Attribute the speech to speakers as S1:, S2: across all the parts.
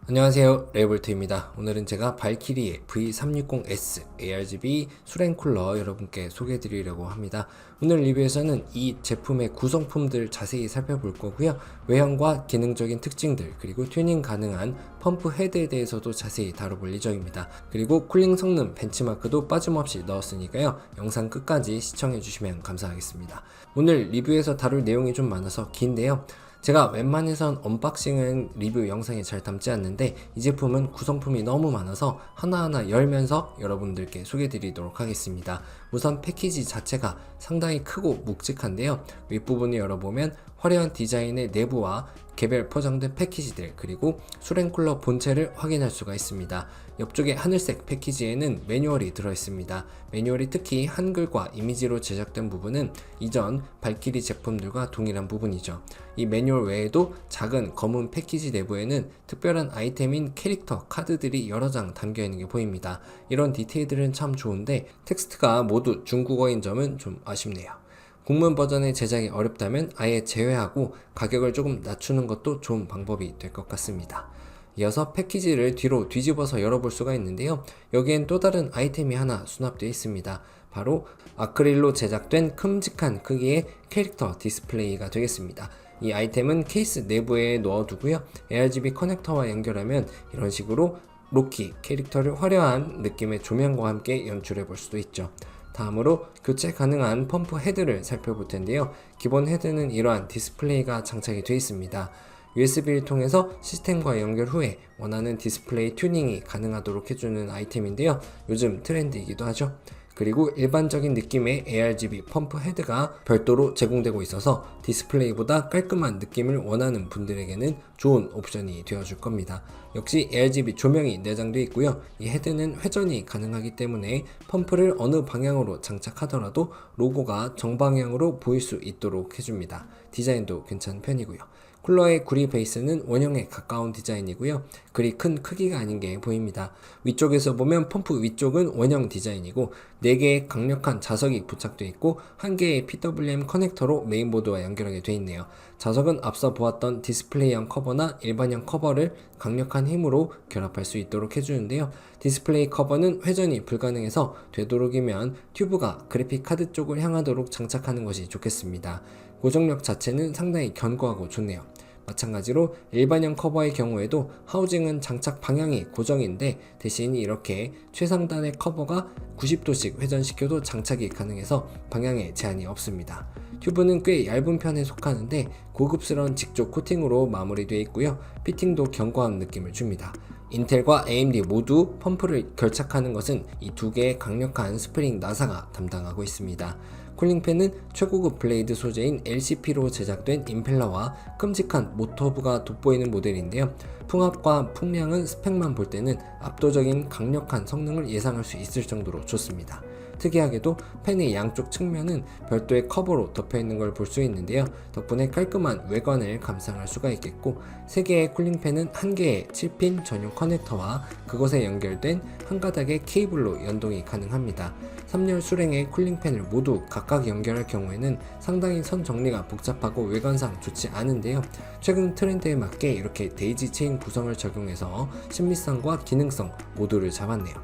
S1: 안녕하세요, 레이볼트입니다. 오늘은 제가 발키리의 V360S ARGB 수랭쿨러 여러분께 소개해 드리려고 합니다. 오늘 리뷰에서는 이 제품의 구성품들 자세히 살펴볼 거고요. 외형과 기능적인 특징들, 그리고 튜닝 가능한 펌프 헤드에 대해서도 자세히 다뤄볼 예정입니다. 그리고 쿨링 성능 벤치마크도 빠짐없이 넣었으니까요. 영상 끝까지 시청해 주시면 감사하겠습니다. 오늘 리뷰에서 다룰 내용이 좀 많아서 긴데요. 제가 웬만해선 언박싱은 리뷰 영상에 잘 담지 않는데 이 제품은 구성품이 너무 많아서 하나하나 열면서 여러분들께 소개해 드리도록 하겠습니다. 우선 패키지 자체가 상당히 크고 묵직한데요. 윗부분을 열어보면 화려한 디자인의 내부와 개별 포장된 패키지들, 그리고 수랭쿨러 본체를 확인할 수가 있습니다. 옆쪽에 하늘색 패키지에는 매뉴얼이 들어있습니다. 매뉴얼이 특히 한글과 이미지로 제작된 부분은 이전 발키리 제품들과 동일한 부분이죠. 이 매뉴얼 외에도 작은 검은 패키지 내부에는 특별한 아이템인 캐릭터 카드들이 여러 장 담겨있는 게 보입니다. 이런 디테일들은 참 좋은데 텍스트가 모두 중국어인 점은 좀 아쉽네요. 국문 버전의 제작이 어렵다면 아예 제외하고 가격을 조금 낮추는 것도 좋은 방법이 될 것 같습니다. 이어서 패키지를 뒤로 뒤집어서 열어볼 수가 있는데요. 여기엔 또 다른 아이템이 하나 수납되어 있습니다. 바로 아크릴로 제작된 큼직한 크기의 캐릭터 디스플레이가 되겠습니다. 이 아이템은 케이스 내부에 넣어두고요. ARGB 커넥터와 연결하면 이런 식으로 로키 캐릭터를 화려한 느낌의 조명과 함께 연출해 볼 수도 있죠. 다음으로 교체 가능한 펌프 헤드를 살펴볼 텐데요. 기본 헤드는 이러한 디스플레이가 장착이 되어 있습니다. USB를 통해서 시스템과 연결 후에 원하는 디스플레이 튜닝이 가능하도록 해주는 아이템인데요. 요즘 트렌드이기도 하죠. 그리고 일반적인 느낌의 ARGB 펌프 헤드가 별도로 제공되고 있어서 디스플레이보다 깔끔한 느낌을 원하는 분들에게는 좋은 옵션이 되어줄 겁니다. 역시 ARGB 조명이 내장되어 있고요. 이 헤드는 회전이 가능하기 때문에 펌프를 어느 방향으로 장착하더라도 로고가 정방향으로 보일 수 있도록 해줍니다. 디자인도 괜찮은 편이고요. 쿨러의 구리 베이스는 원형에 가까운 디자인이고요. 그리 큰 크기가 아닌 게 보입니다. 위쪽에서 보면 펌프 위쪽은 원형 디자인이고 4개의 강력한 자석이 부착되어 있고 1개의 PWM 커넥터로 메인보드와 연결하게 되어 있네요. 자석은 앞서 보았던 디스플레이형 커버나 일반형 커버를 강력한 힘으로 결합할 수 있도록 해주는데요. 디스플레이 커버는 회전이 불가능해서 되도록이면 튜브가 그래픽 카드 쪽을 향하도록 장착하는 것이 좋겠습니다. 고정력 자체는 상당히 견고하고 좋네요. 마찬가지로 일반형 커버의 경우에도 하우징은 장착 방향이 고정인데 대신 이렇게 최상단의 커버가 90도씩 회전시켜도 장착이 가능해서 방향에 제한이 없습니다. 튜브는 꽤 얇은 편에 속하는데 고급스러운 직조 코팅으로 마무리되어 있고요. 피팅도 견고한 느낌을 줍니다. 인텔과 AMD 모두 펌프를 결착하는 것은 이 두 개의 강력한 스프링 나사가 담당하고 있습니다. 쿨링팬은 최고급 블레이드 소재인 LCP로 제작된 임펠러와 끔찍한 모터부가 돋보이는 모델인데요. 풍압과 풍량은 스펙만 볼 때는 압도적인 강력한 성능을 예상할 수 있을 정도로 좋습니다. 특이하게도 팬의 양쪽 측면은 별도의 커버로 덮여있는 걸 볼 수 있는데요. 덕분에 깔끔한 외관을 감상할 수가 있겠고 3개의 쿨링팬은 1개의 7핀 전용 커넥터와 그것에 연결된 한 가닥의 케이블로 연동이 가능합니다. 3열 수랭의 쿨링팬을 모두 각각 연결할 경우에는 상당히 선 정리가 복잡하고 외관상 좋지 않은데요. 최근 트렌드에 맞게 이렇게 데이지 체인 구성을 적용해서 신미성과 기능성 모두를 잡았네요.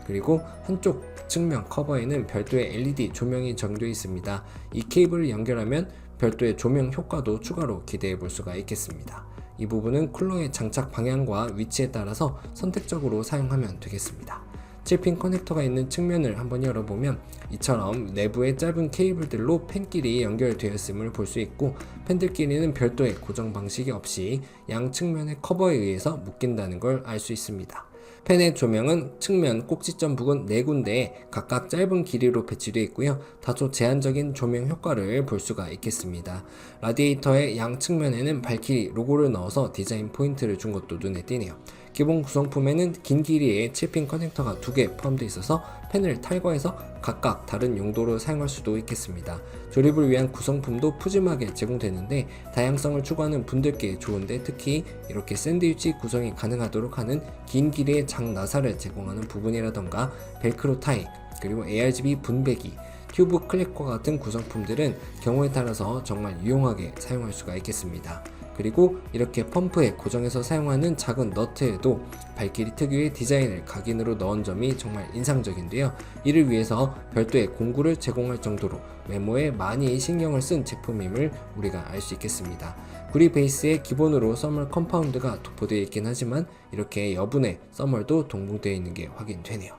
S1: 그리고 한쪽 측면 커버에는 별도의 LED 조명이 적용되어 있습니다. 이 케이블을 연결하면 별도의 조명 효과도 추가로 기대해 볼 수가 있겠습니다. 이 부분은 쿨러의 장착 방향과 위치에 따라서 선택적으로 사용하면 되겠습니다. 7핀 커넥터가 있는 측면을 한번 열어보면 이처럼 내부에 짧은 케이블들로 팬끼리 연결되어 있음을 볼 수 있고 팬들끼리는 별도의 고정 방식이 없이 양 측면의 커버에 의해서 묶인다는 걸 알 수 있습니다. 팬의 조명은 측면 꼭지점 부근 4군데에 각각 짧은 길이로 배치되어 있고요. 다소 제한적인 조명 효과를 볼 수가 있겠습니다. 라디에이터의 양 측면에는 발키리 로고를 넣어서 디자인 포인트를 준 것도 눈에 띄네요. 기본 구성품에는 긴 길이의 7핀 커넥터가 2개 포함되어 있어서 팬을 탈거해서 각각 다른 용도로 사용할 수도 있겠습니다. 조립을 위한 구성품도 푸짐하게 제공되는데 다양성을 추구하는 분들께 좋은데 특히 이렇게 샌드위치 구성이 가능하도록 하는 긴 길이의 장 나사를 제공하는 부분이라던가 벨크로 타입, 그리고 ARGB 분배기, 튜브 클릭과 같은 구성품들은 경우에 따라서 정말 유용하게 사용할 수가 있겠습니다. 그리고 이렇게 펌프에 고정해서 사용하는 작은 너트에도 발키리 특유의 디자인을 각인으로 넣은 점이 정말 인상적인데요. 이를 위해서 별도의 공구를 제공할 정도로 외모에 많이 신경을 쓴 제품임을 우리가 알 수 있겠습니다. 구리 베이스에 기본으로 써멀 컴파운드가 도포되어 있긴 하지만 이렇게 여분의 써멀도 동봉되어 있는 게 확인되네요.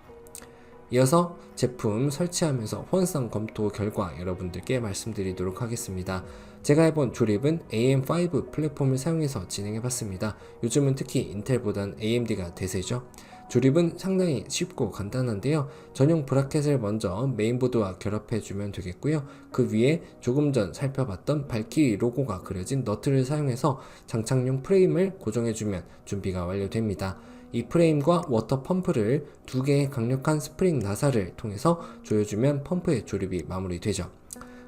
S1: 이어서 제품 설치하면서 호환성 검토 결과 여러분들께 말씀드리도록 하겠습니다. 제가 해본 조립은 AM5 플랫폼을 사용해서 진행해봤습니다. 요즘은 특히 인텔보단 AMD가 대세죠. 조립은 상당히 쉽고 간단한데요. 전용 브라켓을 먼저 메인보드와 결합해주면 되겠고요. 그 위에 조금 전 살펴봤던 발키리 로고가 그려진 너트를 사용해서 장착용 프레임을 고정해주면 준비가 완료됩니다. 이 프레임과 워터 펌프를 두 개의 강력한 스프링 나사를 통해서 조여주면 펌프의 조립이 마무리되죠.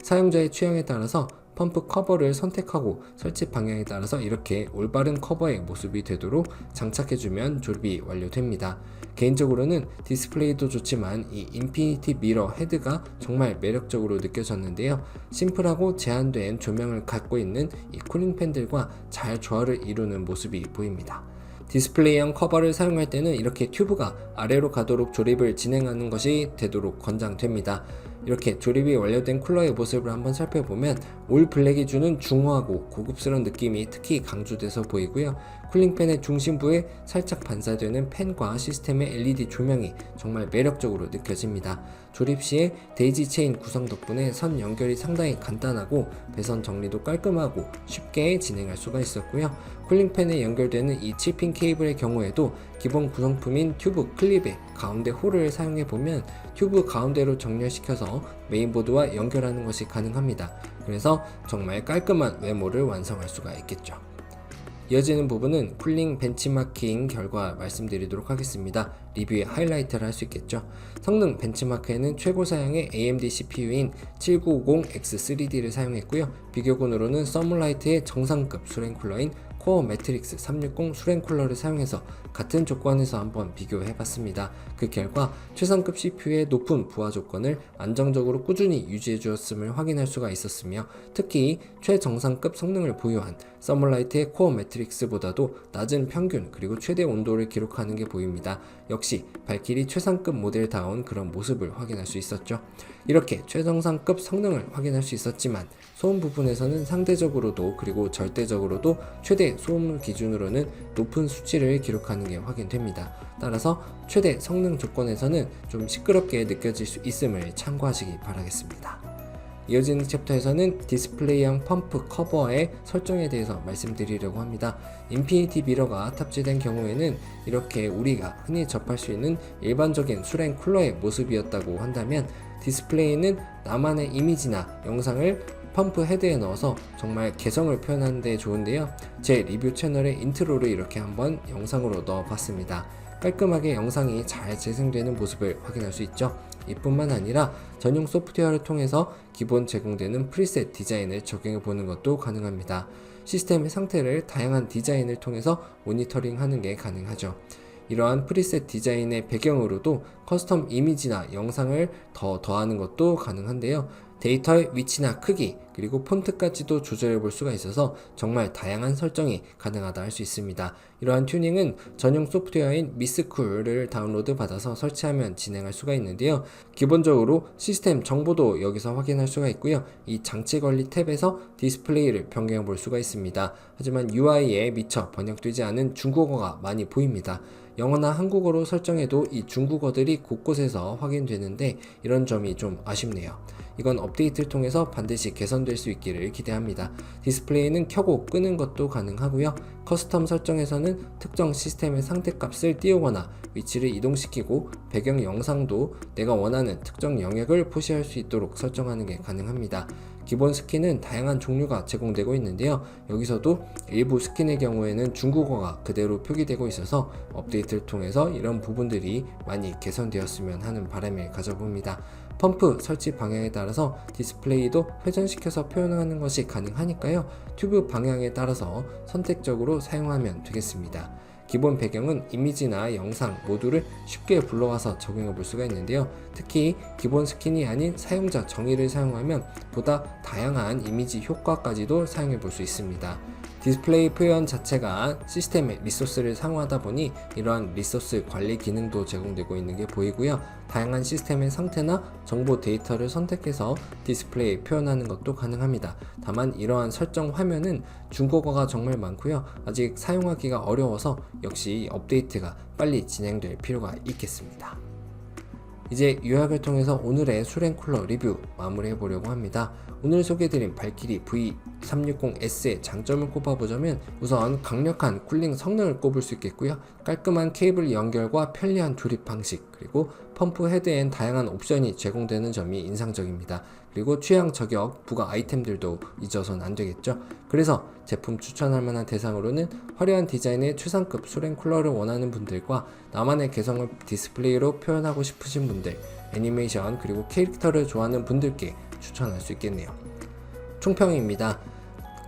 S1: 사용자의 취향에 따라서 펌프 커버를 선택하고 설치 방향에 따라서 이렇게 올바른 커버의 모습이 되도록 장착해주면 조립이 완료됩니다. 개인적으로는 디스플레이도 좋지만 이 인피니티 미러 헤드가 정말 매력적으로 느껴졌는데요. 심플하고 제한된 조명을 갖고 있는 이 쿠링 팬들과 잘 조화를 이루는 모습이 보입니다. 디스플레이형 커버를 사용할 때는 이렇게 튜브가 아래로 가도록 조립을 진행하는 것이 되도록 권장됩니다. 이렇게 조립이 완료된 쿨러의 모습을 한번 살펴보면 올 블랙이 주는 중후하고 고급스러운 느낌이 특히 강조돼서 보이고요. 쿨링팬의 중심부에 살짝 반사되는 팬과 시스템의 LED 조명이 정말 매력적으로 느껴집니다. 조립 시에 데이지 체인 구성 덕분에 선 연결이 상당히 간단하고 배선 정리도 깔끔하고 쉽게 진행할 수가 있었고요. 쿨링팬에 연결되는 이 칩핀 케이블의 경우에도 기본 구성품인 튜브 클립의 가운데 홀을 사용해보면 튜브 가운데로 정렬시켜서 메인보드와 연결하는 것이 가능합니다. 그래서 정말 깔끔한 외모를 완성할 수가 있겠죠. 이어지는 부분은 쿨링 벤치마킹 결과 말씀드리도록 하겠습니다. 리뷰의 하이라이트를 할 수 있겠죠. 성능 벤치마크에는 최고 사양의 AMD CPU인 7950X3D를 사용했고요. 비교군으로는 서멀라이트의 정상급 수랭 쿨러인 코어 매트릭스 360 수랭 쿨러를 사용해서 같은 조건에서 한번 비교해봤습니다. 그 결과 최상급 CPU의 높은 부하 조건을 안정적으로 꾸준히 유지해 주었음을 확인할 수가 있었으며, 특히 최정상급 성능을 보유한 서멀라이트의 코어 매트릭스보다도 낮은 평균 그리고 최대 온도를 기록하는 게 보입니다. 역시 발키리 최상급 모델다운 그런 모습을 확인할 수 있었죠. 이렇게 최정상급 성능을 확인할 수 있었지만 소음 부분에서는 상대적으로도 그리고 절대적으로도 최대 소음 기준으로는 높은 수치를 기록하는 게 확인됩니다. 따라서 최대 성능 조건에서는 좀 시끄럽게 느껴질 수 있음을 참고하시기 바라겠습니다. 이어지는 챕터에서는 디스플레이형 펌프 커버의 설정에 대해서 말씀드리려고 합니다. 인피니티 미러가 탑재된 경우에는 이렇게 우리가 흔히 접할 수 있는 일반적인 수랭 쿨러의 모습이었다고 한다면, 디스플레이는 나만의 이미지나 영상을 펌프 헤드에 넣어서 정말 개성을 표현하는 데 좋은데요. 제 리뷰 채널의 인트로를 이렇게 한번 영상으로 넣어봤습니다. 깔끔하게 영상이 잘 재생되는 모습을 확인할 수 있죠. 이뿐만 아니라 전용 소프트웨어를 통해서 기본 제공되는 프리셋 디자인을 적용해 보는 것도 가능합니다. 시스템의 상태를 다양한 디자인을 통해서 모니터링 하는 게 가능하죠. 이러한 프리셋 디자인의 배경으로도 커스텀 이미지나 영상을 더하는 것도 가능한데요. 데이터의 위치나 크기 그리고 폰트까지도 조절해 볼 수가 있어서 정말 다양한 설정이 가능하다 할 수 있습니다. 이러한 튜닝은 전용 소프트웨어인 미스쿨을 다운로드 받아서 설치하면 진행할 수가 있는데요. 기본적으로 시스템 정보도 여기서 확인할 수가 있고요. 이 장치 관리 탭에서 디스플레이를 변경해 볼 수가 있습니다. 하지만 UI에 미처 번역되지 않은 중국어가 많이 보입니다. 영어나 한국어로 설정해도 이 중국어들이 곳곳에서 확인되는데 이런 점이 좀 아쉽네요. 이건 업데이트를 통해서 반드시 개선될 수 있기를 기대합니다. 디스플레이는 켜고 끄는 것도 가능하고요. 커스텀 설정에서는 특정 시스템의 상태값을 띄우거나 위치를 이동시키고 배경 영상도 내가 원하는 특정 영역을 표시할 수 있도록 설정하는 게 가능합니다. 기본 스킨은 다양한 종류가 제공되고 있는데요. 여기서도 일부 스킨의 경우에는 중국어가 그대로 표기되고 있어서 업데이트를 통해서 이런 부분들이 많이 개선되었으면 하는 바람을 가져봅니다. 펌프 설치 방향에 따라서 디스플레이도 회전시켜서 표현하는 것이 가능하니까요. 튜브 방향에 따라서 선택적으로 사용하면 되겠습니다. 기본 배경은 이미지나 영상 모두를 쉽게 불러와서 적용해 볼 수가 있는데요. 특히 기본 스킨이 아닌 사용자 정의를 사용하면 보다 다양한 이미지 효과까지도 사용해 볼 수 있습니다. 디스플레이 표현 자체가 시스템의 리소스를 상호하다 보니 이러한 리소스 관리 기능도 제공되고 있는 게 보이고요. 다양한 시스템의 상태나 정보 데이터를 선택해서 디스플레이 표현하는 것도 가능합니다. 다만 이러한 설정 화면은 중국어가 정말 많고요. 아직 사용하기가 어려워서 역시 업데이트가 빨리 진행될 필요가 있겠습니다. 이제 요약을 통해서 오늘의 수랭쿨러 리뷰 마무리해 보려고 합니다. 오늘 소개해드린 발키리 V360S의 장점을 꼽아보자면 우선 강력한 쿨링 성능을 꼽을 수 있겠고요. 깔끔한 케이블 연결과 편리한 조립 방식, 그리고 펌프 헤드엔 다양한 옵션이 제공되는 점이 인상적입니다. 그리고 취향 저격 부가 아이템들도 잊어서는 안 되겠죠. 그래서 제품 추천할 만한 대상으로는 화려한 디자인의 최상급 수랭 쿨러를 원하는 분들과 나만의 개성을 디스플레이로 표현하고 싶으신 분들, 애니메이션 그리고 캐릭터를 좋아하는 분들께 추천할 수 있겠네요. 총평입니다.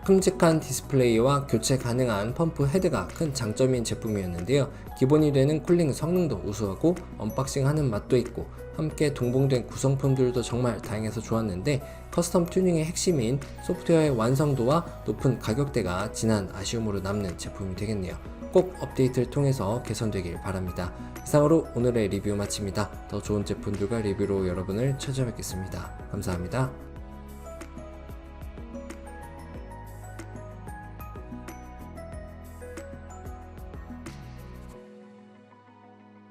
S1: 큼직한 디스플레이와 교체 가능한 펌프 헤드가 큰 장점인 제품이었는데요. 기본이 되는 쿨링 성능도 우수하고 언박싱하는 맛도 있고 함께 동봉된 구성품들도 정말 다양해서 좋았는데 커스텀 튜닝의 핵심인 소프트웨어의 완성도와 높은 가격대가 진한 아쉬움으로 남는 제품이 되겠네요. 꼭 업데이트를 통해서 개선되길 바랍니다. 이상으로 오늘의 리뷰 마칩니다. 더 좋은 제품들과 리뷰로 여러분을 찾아뵙겠습니다. 감사합니다.